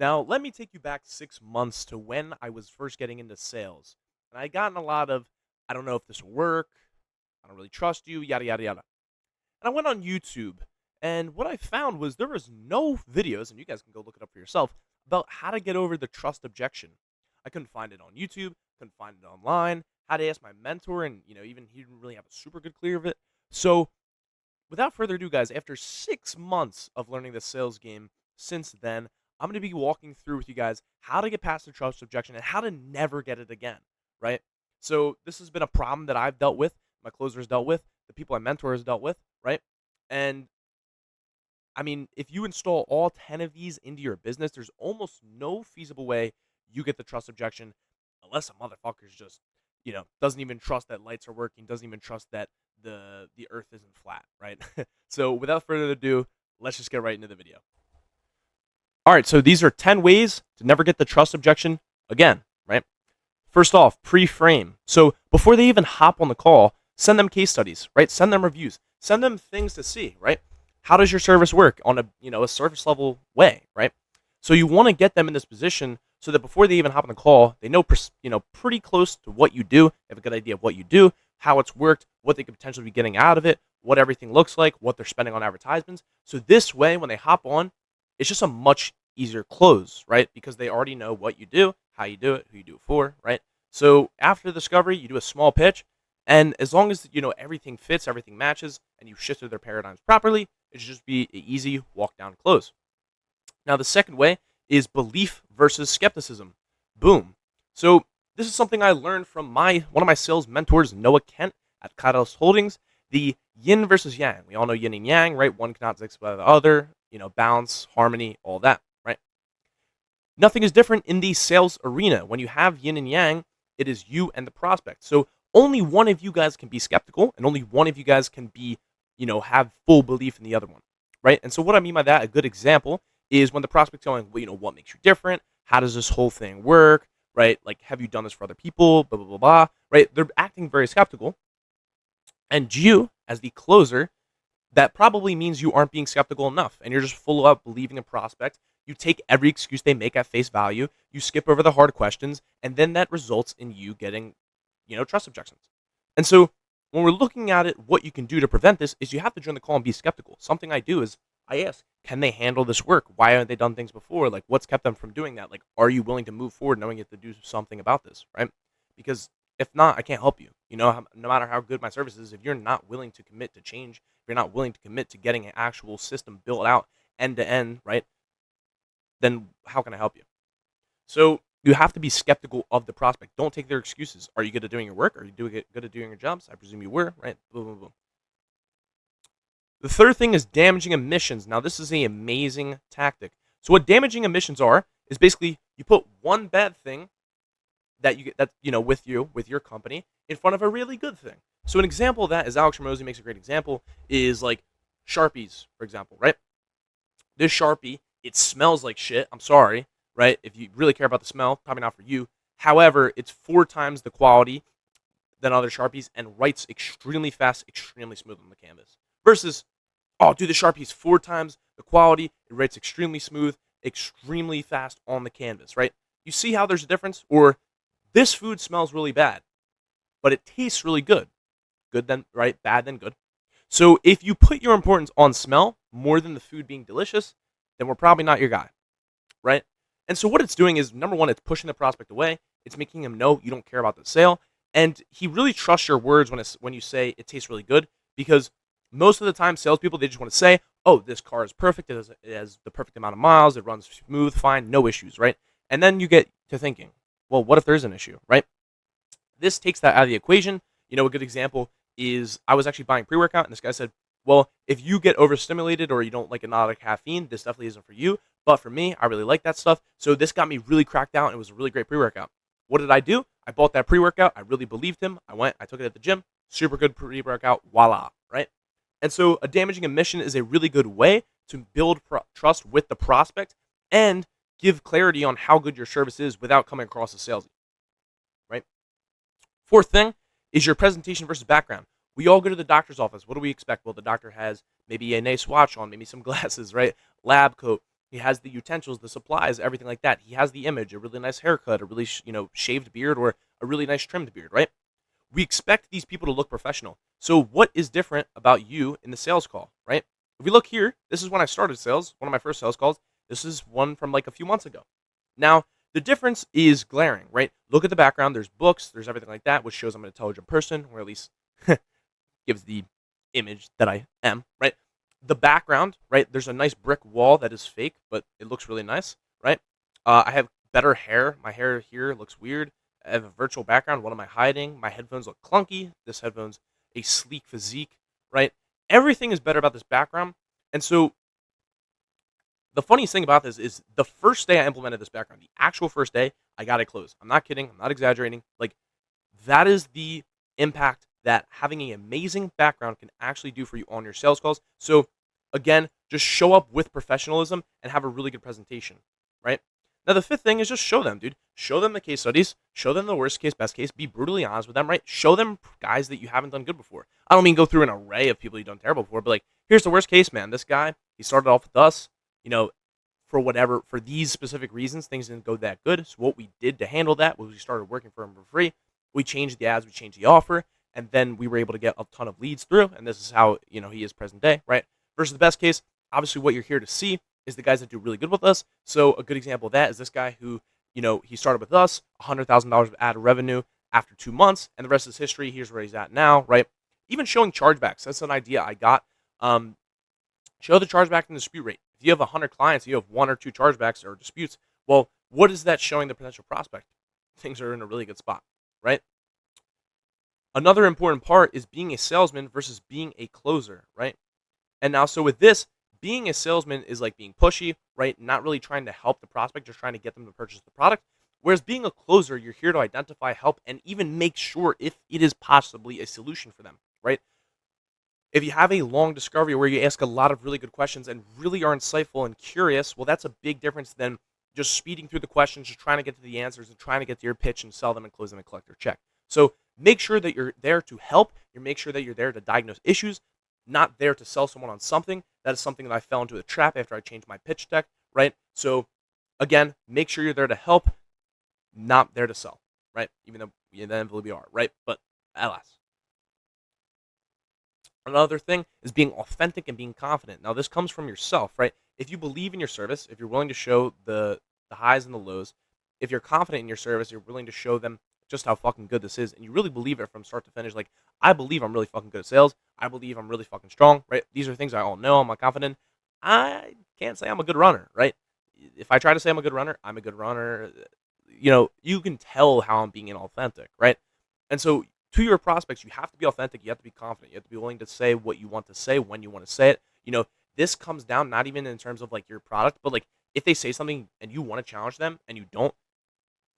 Now, let me take you back 6 months to when I was first getting into sales. And I gotten a lot of, I don't know if this will work. I don't really trust you, yada, yada, yada. And I went on YouTube. And what I found was there was no videos, and you guys can go look it up for yourself, about how to get over the trust objection. I couldn't find it on YouTube, couldn't find it online, had to ask my mentor, and, even he didn't really have a super good clear of it. So, without further ado, guys, after 6 months of learning the sales game since then, I'm going to be walking through with you guys how to get past the trust objection and how to never get it again, right? So this has been a problem that I've dealt with, my closers dealt with, the people I mentor has dealt with, right? And I mean, if you install all 10 of these into your business, there's almost no feasible way you get the trust objection unless a motherfucker's just, doesn't even trust that lights are working, doesn't even trust that the earth isn't flat, right? So without further ado, let's just get right into the video. All right, so these are 10 ways to never get the trust objection again, right? First off, pre-frame. So before they even hop on the call, send them case studies, right? Send them reviews. Send them things to see, right? How does your service work on a surface level way, right? So you want to get them in this position so that before they even hop on the call, they know, pretty close to what you do, have a good idea of what you do, how it's worked, what they could potentially be getting out of it, what everything looks like, what they're spending on advertisements. So this way, when they hop on, it's just a much easier close, right? Because they already know what you do, how you do it, who you do it for, right? So after the discovery, you do a small pitch, and as long as everything fits, everything matches, and you shifted their paradigms properly, it should just be an easy walk down close. Now the second way is belief versus skepticism. Boom. So this is something I learned from one of my sales mentors, Noah Kent at Kairos Holdings. The yin versus yang. We all know yin and yang, right? One cannot exist without the other. Balance, harmony, all that, right? Nothing is different in the sales arena. When you have yin and yang, it is you and the prospect. So only one of you guys can be skeptical, and only one of you guys can be, have full belief in the other one, right? And so what I mean by that, a good example is when the prospect's going, well, what makes you different? How does this whole thing work, right? Like, have you done this for other people? Blah, blah, blah, blah, right? They're acting very skeptical. And you, as the closer, that probably means you aren't being skeptical enough, and you're just full of believing in prospect. You take every excuse they make at face value. You skip over the hard questions, and then that results in you getting, trust objections. And so when we're looking at it, what you can do to prevent this is you have to join the call and be skeptical. Something I do is I ask, can they handle this work? Why haven't they done things before? Like, what's kept them from doing that? Like, are you willing to move forward knowing you have to do something about this, right? Because if not, I can't help you. No matter how good my service is, if you're not willing to commit to change, if you're not willing to commit to getting an actual system built out end to end, right, then how can I help you? So you have to be skeptical of the prospect. Don't take their excuses. Are you good at doing your work? Are you good at doing your jobs? I presume you were, right? Boom, boom, boom. The third thing is damaging omissions. Now, this is an amazing tactic. So what damaging omissions are is basically you put one bad thing that you get with your company in front of a really good thing. So an example of that is Alex Ramosi makes a great example is like Sharpies, for example, right? This Sharpie, it smells like shit. I'm sorry, right? If you really care about the smell, probably not for you. However, it's 4 times the quality than other Sharpies and writes extremely fast, extremely smooth on the canvas. Versus, oh, dude, the Sharpie's 4 times the quality. It writes extremely smooth, extremely fast on the canvas, right? You see how there's a difference? Or this food smells really bad, but it tastes really good. Good then, right? Bad then good. So if you put your importance on smell more than the food being delicious, then we're probably not your guy, right? And so what it's doing is, number one, it's pushing the prospect away. It's making him know you don't care about the sale. And he really trusts your words when you say it tastes really good, because most of the time salespeople, they just want to say, oh, this car is perfect. It has the perfect amount of miles. It runs smooth, fine, no issues, right? And then you get to thinking, well, what if there's an issue, right? This takes that out of the equation. A good example is I was actually buying pre-workout, and this guy said, well, if you get overstimulated or you don't like a lot of caffeine, this definitely isn't for you. But for me, I really like that stuff. So this got me really cracked out, and it was a really great pre-workout. What did I do? I bought that pre-workout. I really believed him. I took it at the gym. Super good pre-workout. Voila, right? And so a damaging omission is a really good way to build trust with the prospect and give clarity on how good your service is without coming across as salesy, right? Fourth thing is your presentation versus background. We all go to the doctor's office. What do we expect? Well, the doctor has maybe a nice watch on, maybe some glasses, right? Lab coat. He has the utensils, the supplies, everything like that. He has the image, a really nice haircut, a really, shaved beard, or a really nice trimmed beard, right? We expect these people to look professional. So what is different about you in the sales call, right? If we look here, this is when I started sales, one of my first sales calls. This is one from like a few months ago. Now, the difference is glaring, right? Look at the background. There's books, there's everything like that, which shows I'm an intelligent person, or at least gives the image that I am, right? The background, right? There's a nice brick wall that is fake, but it looks really nice, right? I have better hair. My hair here looks weird. I have a virtual background. What am I hiding? My headphones look clunky. This headphone's a sleek physique, right? Everything is better about this background. And so the funniest thing about this is the first day I implemented this background, the actual first day, I got it closed. I'm not kidding. I'm not exaggerating. Like, that is the impact that having an amazing background can actually do for you on your sales calls. So, again, just show up with professionalism and have a really good presentation, right? Now, the fifth thing is just show them, dude. Show them the case studies. Show them the worst case, best case. Be brutally honest with them, right? Show them guys that you haven't done good before. I don't mean go through an array of people you've done terrible before, but like, here's the worst case, man. This guy, he started off with us, for these specific reasons, things didn't go that good. So what we did to handle that was we started working for him for free. We changed the ads, we changed the offer, and then we were able to get a ton of leads through. And this is how, he is present day, right? Versus the best case, obviously what you're here to see is the guys that do really good with us. So a good example of that is this guy who, he started with us, $100,000 of ad revenue after 2 months, and the rest is history. Here's where he's at now, right? Even showing chargebacks. That's an idea I got. Show the chargeback and dispute rate. If you have 100 clients, you have 1 or 2 chargebacks or disputes. Well, what is that showing the potential prospect? Things are in a really good spot, right? Another important part is being a salesman versus being a closer, right? And now, so with this, being a salesman is like being pushy, right? Not really trying to help the prospect, just trying to get them to purchase the product. Whereas being a closer, you're here to identify, help, and even make sure if it is possibly a solution for them, right? If you have a long discovery where you ask a lot of really good questions and really are insightful and curious, well, that's a big difference than just speeding through the questions, just trying to get to the answers and trying to get to your pitch and sell them and close them and collect their check. So make sure that you're there to help. You make sure that you're there to diagnose issues, not there to sell someone on something. That is something that I fell into a trap after I changed my pitch deck, right? So again, make sure you're there to help, not there to sell, right? Even though inevitably we are, right? But alas. Another thing is being authentic and being confident. Now, this comes from yourself, right? If you believe in your service, if you're willing to show the highs and the lows, if you're confident in your service, you're willing to show them just how fucking good this is, and you really believe it from start to finish. Like, I believe I'm really fucking good at sales. I believe I'm really fucking strong, right? These are things I all know. I'm confident. I can't say I'm a good runner, right? If I try to say I'm a good runner, I'm a good runner. You can tell how I'm being inauthentic, right? And so to your prospects, you have to be authentic. You have to be confident. You have to be willing to say what you want to say when you want to say it. This comes down not even in terms of like your product, but like if they say something and you want to challenge them and you don't,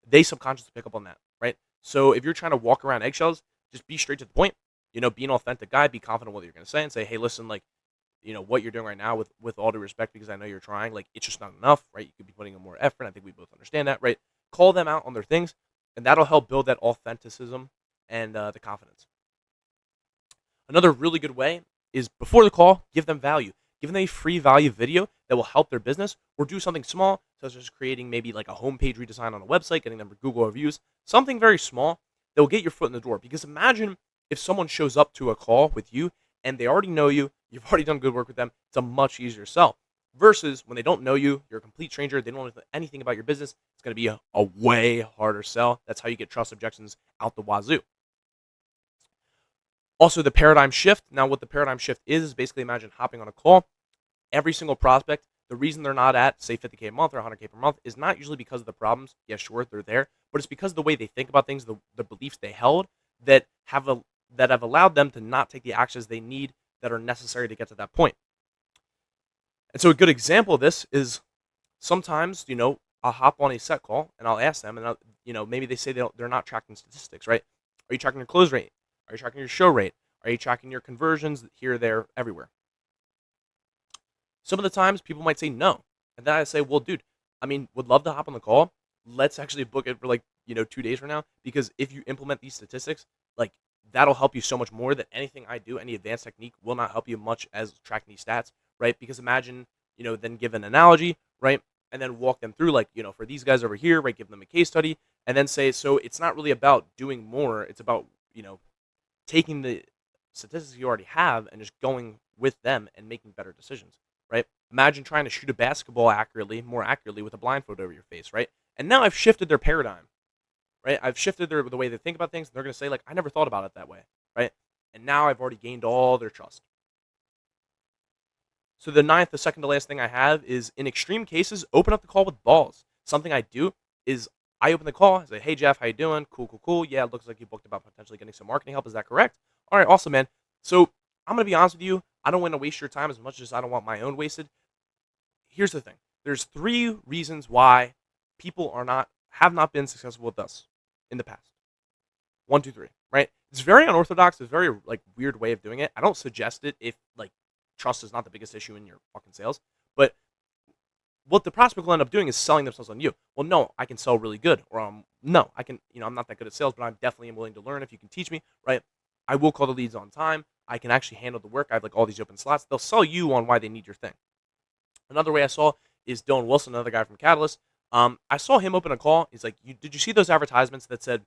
they subconsciously pick up on that, right? So if you're trying to walk around eggshells, just be straight to the point. Be an authentic guy. Be confident what you're going to say and say, hey, listen, like, what you're doing right now with all due respect, because I know you're trying, like, it's just not enough, right? You could be putting in more effort. I think we both understand that, right? Call them out on their things, and that'll help build that authenticism and the confidence. Another really good way is before the call, give them value. Give them a free value video that will help their business, or do something small, such as creating maybe like a homepage redesign on a website, getting them Google reviews, something very small that will get your foot in the door. Because imagine if someone shows up to a call with you and they already know you, you've already done good work with them, it's a much easier sell. Versus when they don't know you, you're a complete stranger, they don't know anything about your business, it's going to be a way harder sell. That's how you get trust objections out the wazoo. Also, the paradigm shift. Now, what the paradigm shift is basically imagine hopping on a call. Every single prospect, the reason they're not at, say, 50K a month or 100K per month is not usually because of the problems. Yeah, sure, they're there. But it's because of the way they think about things, the beliefs they held that have allowed them to not take the actions they need that are necessary to get to that point. And so a good example of this is sometimes, I'll hop on a set call and I'll ask them, and maybe they say they're not tracking statistics, right? Are you tracking your close rate? Are you tracking your show rate? Are you tracking your conversions here, there, everywhere? Some of the times people might say no. And then I say, well, dude, would love to hop on the call. Let's actually book it for 2 days from now. Because if you implement these statistics, like, that'll help you so much more than anything I do. Any advanced technique will not help you much as tracking these stats, right? Because imagine, then give an analogy, right? And then walk them through, like, for these guys over here, right? Give them a case study and then say, so it's not really about doing more. It's about, taking the statistics you already have and just going with them and making better decisions, right? Imagine trying to shoot a basketball more accurately with a blindfold over your face, right? And now I've shifted their paradigm, right? I've shifted the way they think about things. And they're going to say, like, I never thought about it that way, right? And now I've already gained all their trust. So the second to last thing I have is, in extreme cases, open up the call with balls. Something I do is I open the call, I say, hey Jeff, how you doing? Cool, cool, cool. Yeah, it looks like you booked about potentially getting some marketing help. Is that correct? All right, awesome, man. So I'm gonna be honest with you. I don't want to waste your time as much as I don't want my own wasted. Here's the thing. There's 3 reasons why people have not been successful with us in the past. 1, 2, 3. Right? It's very unorthodox. It's a very weird way of doing it. I don't suggest it if trust is not the biggest issue in your fucking sales. But what the prospect will end up doing is selling themselves on you. Well, no, I can sell really good. Or no, I can, I'm not that good at sales, but I'm definitely willing to learn if you can teach me, right? I will call the leads on time. I can actually handle the work. I have all these open slots. They'll sell you on why they need your thing. Another way I saw is Dylan Wilson, another guy from Catalyst. I saw him open a call. He's like, did you see those advertisements that said,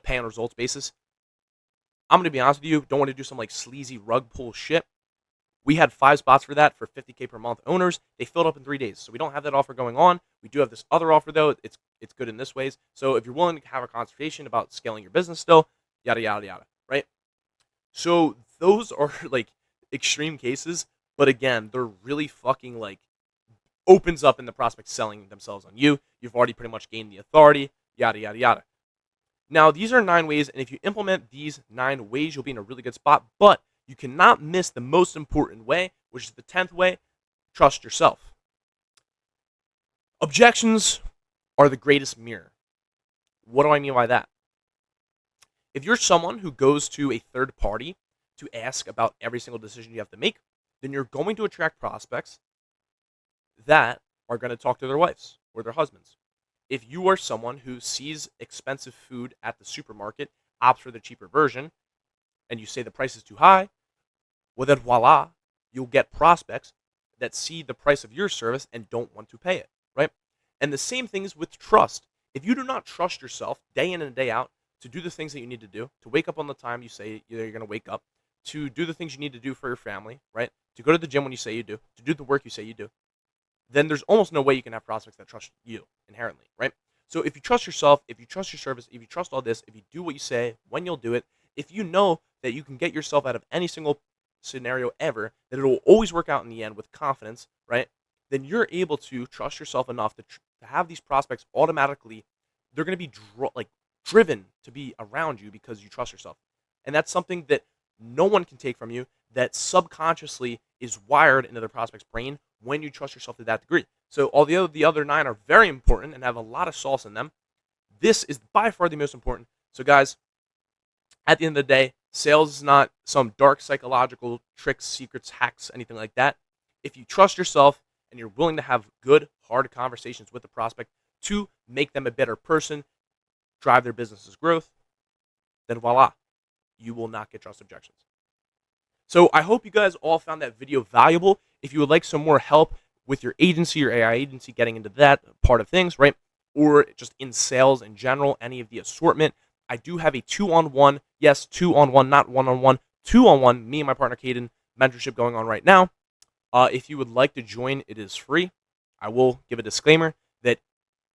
pay on results basis? I'm going to be honest with you. Don't want to do some sleazy rug pull shit. We had 5 spots for that for $50K per month owners. They filled up in 3 days. So we don't have that offer going on. We do have this other offer, though. It's good in this ways. So if you're willing to have a conversation about scaling your business still, yada, yada, yada, right? So those are extreme cases. But again, they're really fucking opens up in the prospect selling themselves on you. You've already pretty much gained the authority, yada, yada, yada. Now, these are 9 ways. And if you implement these 9 ways, you'll be in a really good spot. But you cannot miss the most important way, which is the 10th way: trust yourself. Objections are the greatest mirror. What do I mean by that? If you're someone who goes to a third party to ask about every single decision you have to make, then you're going to attract prospects that are going to talk to their wives or their husbands. If you are someone who sees expensive food at the supermarket, opts for the cheaper version, and you say the price is too high, well then voila, you'll get prospects that see the price of your service and don't want to pay it, right? And the same thing is with trust. If you do not trust yourself day in and day out to do the things that you need to do, to wake up on the time you say you're going to wake up, to do the things you need to do for your family, right? To go to the gym when you say you do, to do the work you say you do, then there's almost no way you can have prospects that trust you inherently, right? So if you trust yourself, if you trust your service, if you trust all this, if you do what you say, when you'll do it, if you know that you can get yourself out of any single scenario ever, that it will always work out in the end with confidence, right? Then you're able to trust yourself enough to have these prospects automatically. They're going to be driven to be around you because you trust yourself. And that's something that no one can take from you, that subconsciously is wired into the prospect's brain when you trust yourself to that degree. So all the other 9 are very important and have a lot of sauce in them. This is by far the most important. So guys, at the end of the day, sales is not some dark psychological tricks, secrets, hacks, anything like that. If you trust yourself and you're willing to have good, hard conversations with the prospect to make them a better person, drive their business's growth, then voila, you will not get trust objections. So I hope you guys all found that video valuable. If you would like some more help with your agency or AI agency, getting into that part of things, right? Or just in sales in general, any of the assortment, I do have a 2-on-1, yes, 2-on-1, not 1-on-1, 2-on-1, me and my partner Caden mentorship going on right now. If you would like to join, it is free. I will give a disclaimer that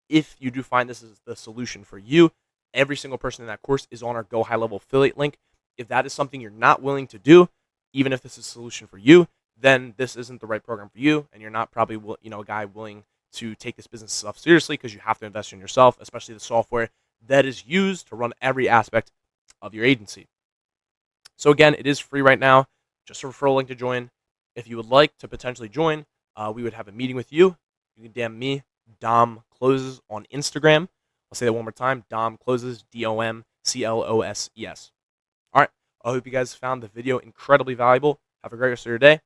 if you do find this is the solution for you, every single person in that course is on our Go High Level affiliate link. If that is something you're not willing to do, even if this is a solution for you, then this isn't the right program for you, and you're not probably a guy willing to take this business stuff seriously, because you have to invest in yourself, especially the software that is used to run every aspect of your agency. So again, it is free right now, just a referral link to join. If you would like to potentially join, we would have a meeting with you. You can DM me, Dom Closes, on Instagram. I'll say that one more time, Dom Closes, DOMCLOSES. All right, I hope you guys found the video incredibly valuable. Have a great rest of your day.